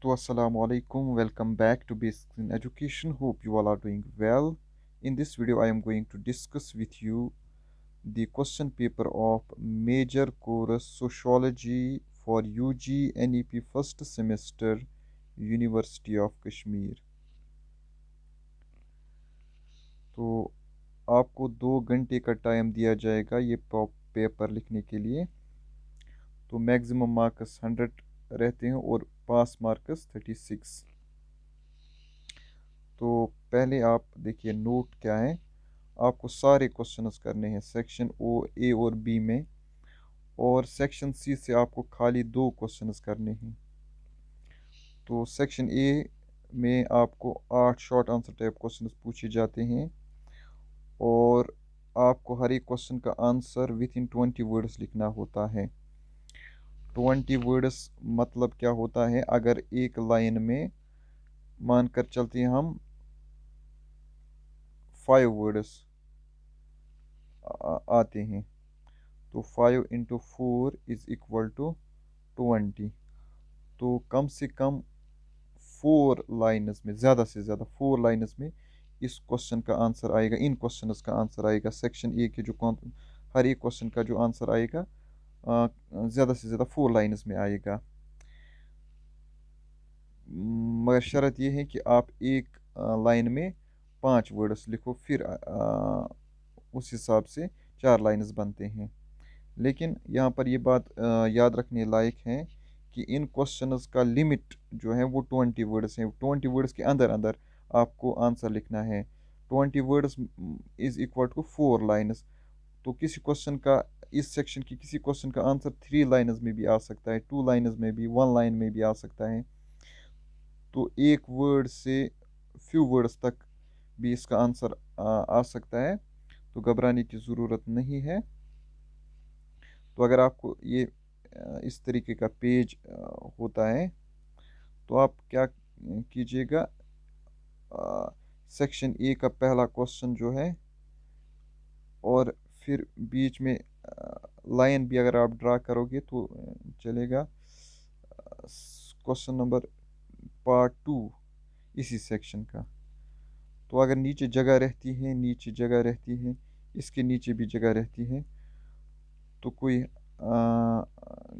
So, Assalamu alaikum. Welcome back to Basics in Education. Hope you all are doing well. In this video, I am going to discuss with you the question paper of major course Sociology for UG NEP first semester, University of Kashmir. तो आपको 2 घंटे का time दिया जाएगा ये paper लिखने के लिए। तो मैक्सिमम मार्क्स 100 रहते हैं और पास मार्क्स 36। तो पहले आप देखिए नोट क्या है। आपको सारे क्वेश्चंस करने हैं सेक्शन ओ ए और बी में, और सेक्शन सी से आपको खाली 2 क्वेश्चंस करने हैं। तो सेक्शन ए में आपको 8 शॉर्ट आंसर टाइप क्वेश्चंस पूछे जाते हैं, और आपको हर एक क्वेश्चन का आंसर विद इन 20 वर्ड्स लिखना होता है। 20 वर्ड्स मतलब क्या होता है, अगर एक लाइन में मानकर चलते हैं हम 5 वर्ड्स आते हैं, तो 5 इंटू 4 इज़ इक्वल टू 20। तो कम से कम 4 लाइन्स में, ज़्यादा से ज़्यादा 4 लाइन्स में इस क्वेश्चन का आंसर आएगा, इन क्वेश्चंस का आंसर आएगा। सेक्शन ए के जो हर एक क्वेश्चन का जो आंसर आएगा ज़्यादा से ज़्यादा 4 लाइन्स में आएगा। मगर शर्त यह है कि आप एक लाइन में 5 वर्ड्स लिखो, फिर उस हिसाब से 4 लाइन्स बनते हैं। लेकिन यहाँ पर ये बात याद रखने लायक है कि इन क्वेश्चंस का लिमिट जो है वो 20 वर्ड्स हैं। 20 वर्ड्स के अंदर अंदर आपको आंसर लिखना है। 20 words is equal to 4 lines. तो किसी क्वेश्चन का, इस सेक्शन की किसी क्वेश्चन का आंसर 3 लाइन्स में भी आ सकता है, 2 लाइन्स में भी, 1 लाइन में भी आ सकता है। तो एक वर्ड से फ्यू वर्ड्स तक भी इसका आंसर आ सकता है, तो घबराने की ज़रूरत नहीं है। तो अगर आपको ये इस तरीके का पेज होता है, तो आप क्या कीजिएगा, सेक्शन ए का पहला क्वेश्चन जो है, और फिर बीच में लाइन भी अगर आप ड्रा करोगे तो चलेगा। क्वेश्चन नंबर पार्ट 2 इसी सेक्शन का। तो अगर नीचे जगह रहती है, नीचे जगह रहती है, इसके नीचे भी जगह रहती है, तो कोई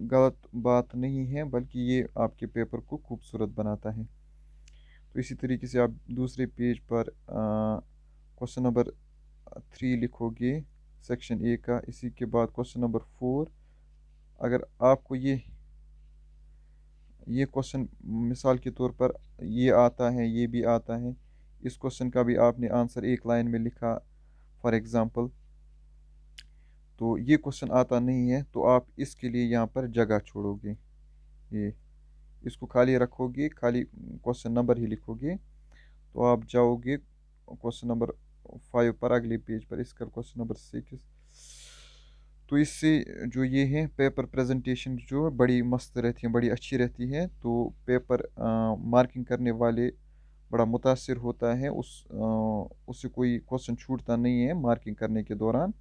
गलत बात नहीं है, बल्कि ये आपके पेपर को खूबसूरत बनाता है। तो इसी तरीके से आप दूसरे पेज पर क्वेश्चन नंबर 3 लिखोगे सेक्शन ए का। इसी के बाद क्वेश्चन नंबर 4। अगर आपको ये क्वेश्चन मिसाल के तौर पर ये आता है, ये भी आता है, इस क्वेश्चन का भी आपने आंसर एक लाइन में लिखा फॉर एग्ज़ाम्पल, तो ये क्वेश्चन आता नहीं है, तो आप इसके लिए यहाँ पर जगह छोड़ोगे। ये इसको खाली रखोगे, खाली क्वेश्चन नंबर ही लिखोगे। तो आप जाओगे क्वेश्चन नंबर 5 पर, अगले पेज पर, इसका क्वेश्चन नंबर 6। तो इससे जो ये है पेपर प्रेजेंटेशन जो बड़ी मस्त रहती है, बड़ी अच्छी रहती है। तो पेपर मार्किंग करने वाले बड़ा मुतासिर होता है, उससे कोई क्वेश्चन छूटता नहीं है मार्किंग करने के दौरान।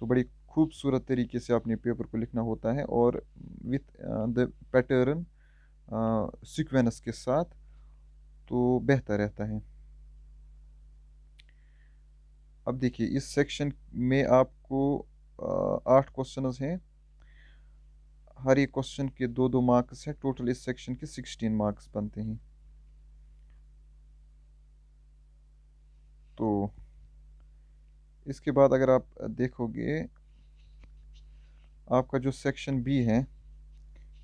तो बड़ी खूबसूरत तरीके से अपने पेपर को लिखना होता है, और विथ द पैटर्न सीक्वेंस के साथ, तो बेहतर रहता है। अब देखिए इस सेक्शन में आपको 8 क्वेश्चंस हैं, हर एक क्वेश्चन के 2-2 मार्क्स हैं। टोटल इस सेक्शन के 16 मार्क्स बनते हैं। तो इसके बाद अगर आप देखोगे, आपका जो सेक्शन बी है,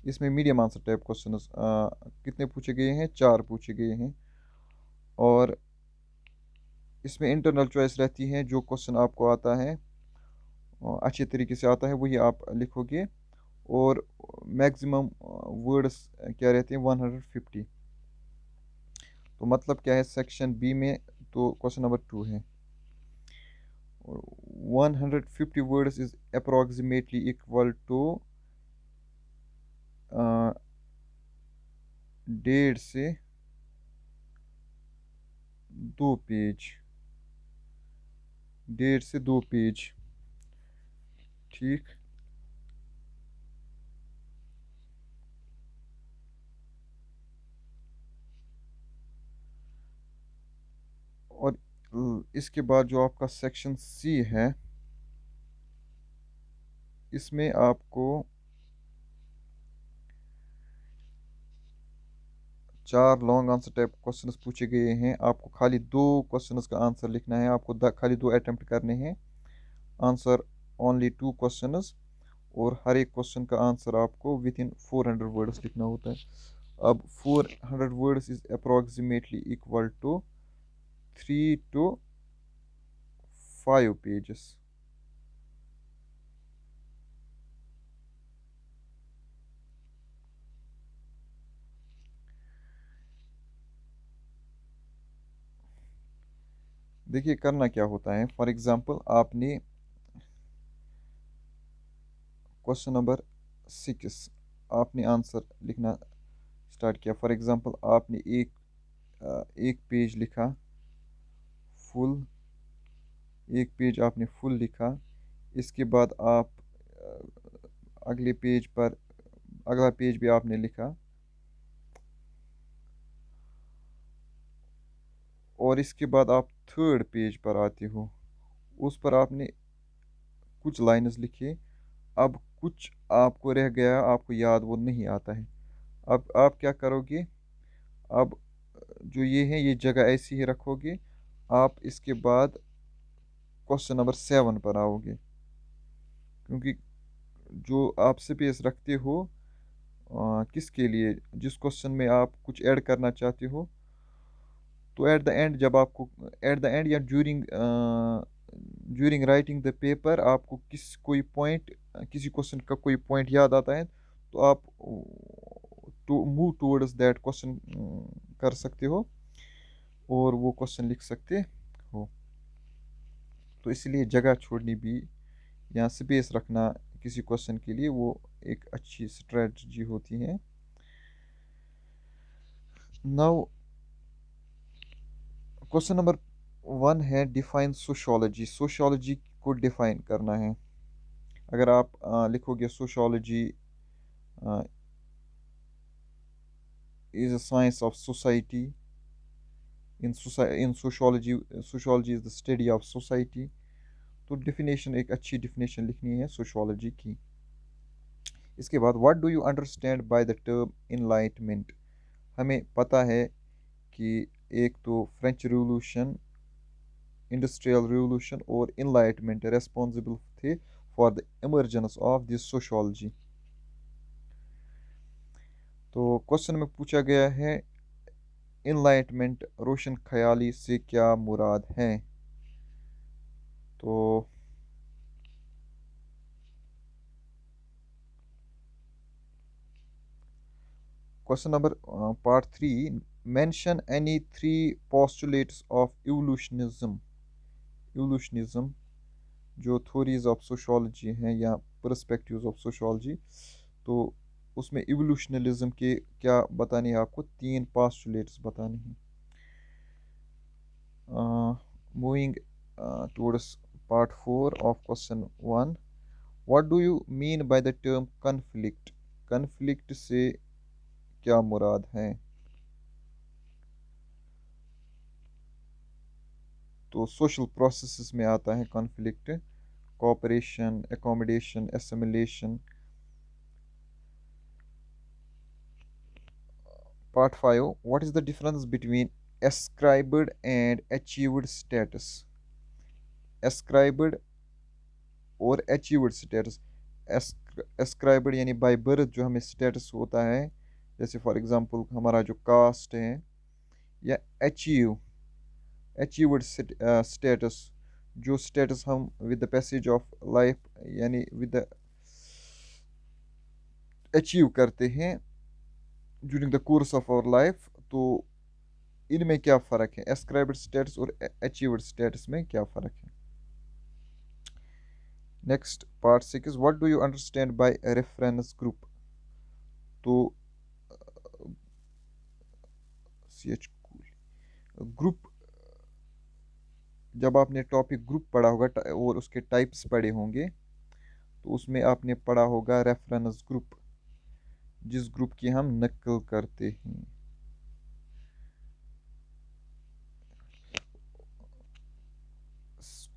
इसमें मीडियम आंसर टाइप क्वेश्चंस कितने पूछे गए हैं, 4 पूछे गए हैं। और इसमें इंटरनल चॉइस रहती है, जो क्वेश्चन आपको आता है अच्छे तरीके से आता है वही आप लिखोगे। और मैक्सिमम वर्ड्स क्या रहते हैं, 150। तो मतलब क्या है सेक्शन बी में, तो क्वेश्चन नंबर 2 है, 150 words is approximately equal to 1.5 से 2 पेज, 1.5 से 2 पेज। ठीक। इसके बाद जो आपका सेक्शन सी है, इसमें आपको 4 लॉन्ग आंसर टाइप क्वेश्चंस पूछे गए हैं। आपको खाली 2 क्वेश्चंस का आंसर लिखना है। आपको खाली 2 अटेम्प्ट करने हैं। आंसर ओनली 2 क्वेश्चंस, और हर एक क्वेश्चन का आंसर आपको विद इन 400 वर्ड्स लिखना होता है। अब 400 words is approximately equal to 3 to 5 pages. देखिए करना क्या होता है। फॉर एग्जांपल आपने क्वेश्चन नंबर 6 आपने आंसर लिखना स्टार्ट किया। फॉर एग्जांपल आपने एक पेज लिखा फुल, एक पेज आपने फुल लिखा। इसके बाद आप अगले पेज पर अगला पेज भी आपने लिखा, और इसके बाद आप थर्ड पेज पर आते हो। उस पर आपने कुछ लाइन्स लिखे। अब कुछ आपको रह गया, आपको याद वो नहीं आता है। अब आप क्या करोगे, अब जो ये है ये जगह ऐसी ही रखोगे। आप इसके बाद क्वेश्चन नंबर 7 पर आओगे, क्योंकि जो आप स्पेस रखते हो किसके लिए, जिस क्वेश्चन में आप कुछ ऐड करना चाहते हो, तो एट द एंड जब आपको एट द एंड या ड्यूरिंग राइटिंग द पेपर आपको कोई पॉइंट, किसी क्वेश्चन का कोई पॉइंट याद आता है, तो आप to move towards that question कर सकते हो और वो क्वेश्चन लिख सकते हो। तो इसलिए जगह छोड़नी भी या स्पेस रखना किसी क्वेश्चन के लिए वो एक अच्छी स्ट्रेटजी होती है। नाउ क्वेश्चन नंबर 1 है डिफाइन सोशोलॉजी। सोशोलॉजी को डिफाइन करना है। अगर आप लिखोगे sociology is a science of society, in sociology is the study of society, तो डेफिनेशन एक अच्छी डेफिनेशन लिखनी है सोशोलॉजी की। इसके बाद what do you understand bye the term enlightenment. हमें पता है कि एक तो फ्रेंच रिवोल्यूशन, इंडस्ट्रियल रिवोल्यूशन और इनलाइटमेंट रेस्पॉन्सिबल थे for the emergence of this sociology. तो क्वेश्चन में पूछा गया है इनलाइटमेंट रोशन ख्याली से क्या मुराद है। तो question number part 3, mention any 3 postulates of evolutionism जो थ्योरीज ऑफ सोशोलॉजी हैं या पर्सपेक्टिव्स ऑफ सोशोलॉजी। तो उसमें इवोल्यूशनलिज्म के क्या बताने हैं, आपको 3 पोस्टुलेट्स बताने हैं। Moving towards part 4 of question 1, what do you mean by the term conflict. Conflict से क्या मुराद है। तो सोशल प्रोसेसेस में आता है conflict, cooperation, accommodation, assimilation. Part 5, what is the difference between ascribed and achieved status. Ascribed और achieved status. Ascribed यानी बाय बर्थ जो हमें स्टेटस होता है, जैसे फॉर एग्जांपल हमारा जो कास्ट है, या अचीव्ड स्टेटस जो स्टेटस हम with the passage of life यानी विद द अचीव करते हैं during the course of our life. तो इनमें क्या फ़र्क है, एस्क्राइब्ड स्टेटस और अचीव्ड स्टेटस में क्या फ़र्क है। Next part 6, what do you understand by reference group. तो ग्रुप, जब आपने टॉपिक ग्रुप पढ़ा होगा और उसके टाइप्स पढ़े होंगे, तो उसमें आपने पढ़ा होगा रेफरेंस ग्रुप, जिस ग्रुप की हम नकल करते हैं।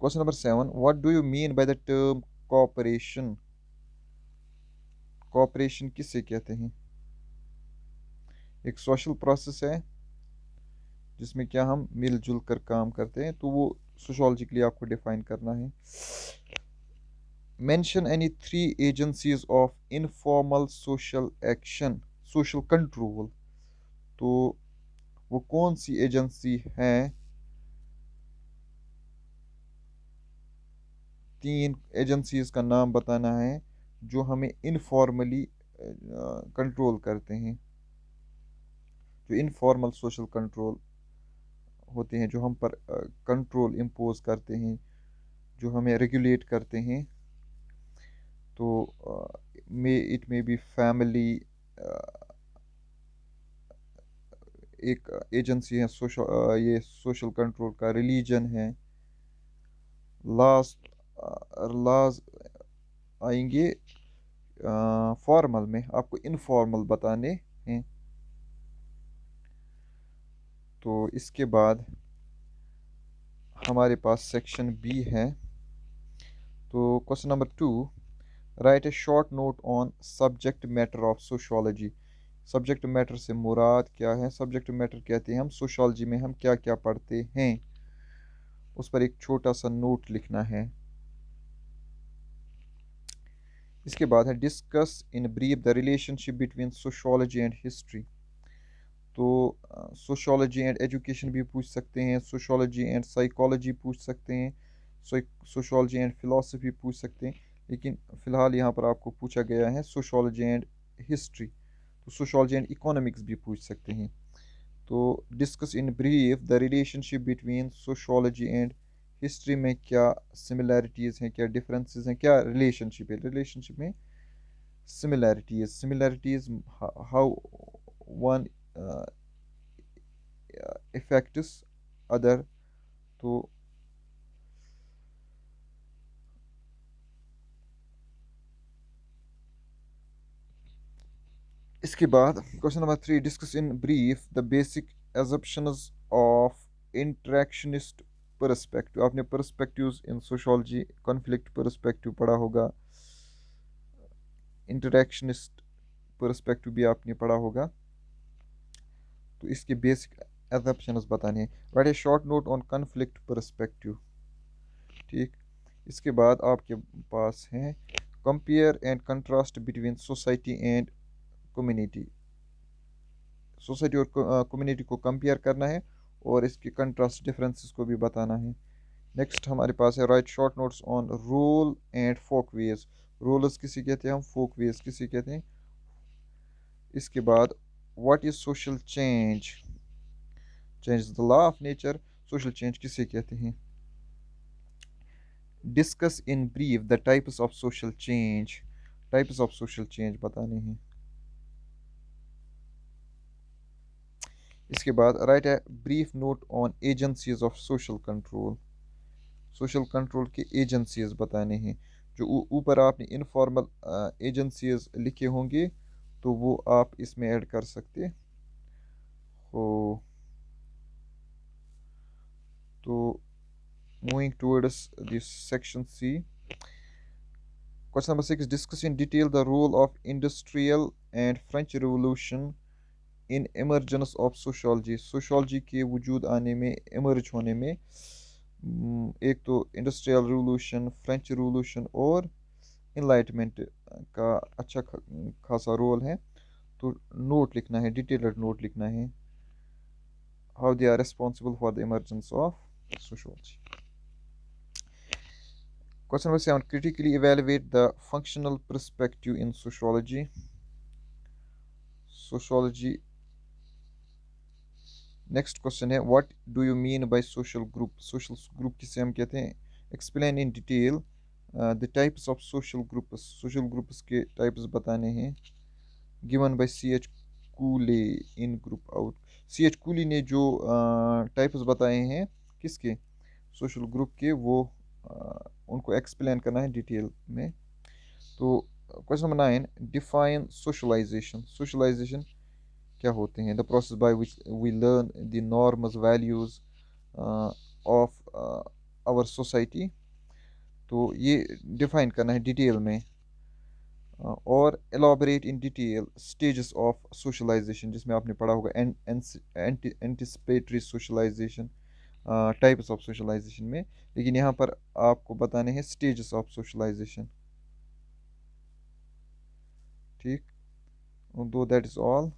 Question number 7, what do you mean by the term cooperation? Cooperation किससे कहते हैं? एक सोशल प्रोसेस है जिसमें क्या हम मिलजुल कर काम करते हैं, तो वो सोशोलॉजिकली आपको डिफाइन करना है। Mention any 3 agencies of informal social action, social control. तो वो कौन सी एजेंसी है? 3 एजेंसीज का नाम बताना है जो हमें इनफॉर्मली कंट्रोल करते हैं, जो इनफॉर्मल सोशल कंट्रोल होते हैं, जो हम पर कंट्रोल इम्पोज करते हैं, जो हमें रेगुलेट करते हैं। तो इट मे बी फैमिली, एक एजेंसी है सोशल, ये सोशल कंट्रोल का। रिलीजन है। लॉज, लॉज आएंगे फॉर्मल में, आपको इनफॉर्मल बताने हैं। तो इसके बाद हमारे पास सेक्शन बी है। तो question number 2, right A short note on subject matter of sociology. Subject matter से मुराद क्या है? सब्जेक्ट मैटर कहते हैं हम सोशोलॉजी में हम क्या क्या पढ़ते हैं, उस पर एक छोटा सा नोट लिखना है। इसके बाद है discuss in brief the relationship between sociology and history. तो सोशोलॉजी एंड एजुकेशन भी पूछ सकते हैं, सोशोलॉजी एंड साइकोलॉजी पूछ सकते हैं, सोशोलॉजी एंड फिलॉसफी पूछ सकते हैं, लेकिन फ़िलहाल यहाँ पर आपको पूछा गया है सोशोलॉजी एंड हिस्ट्री। तो सोशोलॉजी एंड इकोनॉमिक्स भी पूछ सकते हैं। तो discuss in brief the relationship between sociology and history में क्या सिमिलैरिटीज़ हैं, क्या डिफरेंसेस हैं, क्या रिलेशनशिप है? रिलेशनशिप में similarities how one effects other. तो इसके बाद question number 3, discuss in brief the basic assumptions of interactionist perspective. आपने perspectives in sociology, conflict perspective पढ़ा होगा, इंटरेक्शनिस्ट पर्सपेक्टिव भी आपने पढ़ा होगा। तो इसके बेसिक एजम्पशंस बताने हैं। Right A short note on conflict perspective. ठीक। इसके बाद आपके पास है compare and contrast between society and community. Society और कम्युनिटी को कंपेयर करना है और इसके कंट्रास्ट डिफरेंसेस को भी बताना है। नेक्स्ट हमारे पास है write short notes on role and folkways. Roles किसे कहते हैं हम, फोक वेज किसे कहते हैं। इसके बाद what is social change? Change is the law of nature. Social change किसे कहते हैं? Discuss in brief the types of social change. Types of social change बताने हैं। इसके बाद right a brief note on agencies of social control. Social control के agencies बताने हैं। जो ऊपर आपने इनफॉर्मल एजेंसीज लिखे होंगे तो वो आप इसमें ऐड कर सकते हो। तो moving towards this section C, question number 6, discuss in detail the role of industrial and French revolution in emergence of sociology. Sociology के वजूद आने में, एमर्ज होने में एक तो इंडस्ट्रियल रिवोल्यूशन, फ्रेंच रिवोल्यूशन और इनलाइटमेंट का अच्छा खासा रोल है। तो नोट लिखना है, डिटेल्ड नोट लिखना है, how they are responsible for the emergence of sociology. Question number 7, critically evaluate the functional perspective in sociology. Sociology. Next question है what do you mean by social group? Social group किसे हम कहते हैं? Explain in detail the types of social groups. Social groups के types बताने हैं। Given by C.H. Cooley in group out. C.H. Cooley ने जो टाइप्स बताए हैं किसके, सोशल ग्रुप के, वो उनको एक्सप्लेन करना है डिटेल में। तो question number 9, define socialisation. Socialisation क्या होते हैं? The process by which we learn the norms values of our society. तो ये डिफ़ाइन करना है डिटेल में। और elaborate in detail stages of socialisation, जिसमें आपने पढ़ा होगा anticipatory socialisation, types of socialisation में, लेकिन यहाँ पर आपको बताने हैं स्टेजेस ऑफ सोशलाइजेशन। ठीक, दो दैट इज़ ऑल।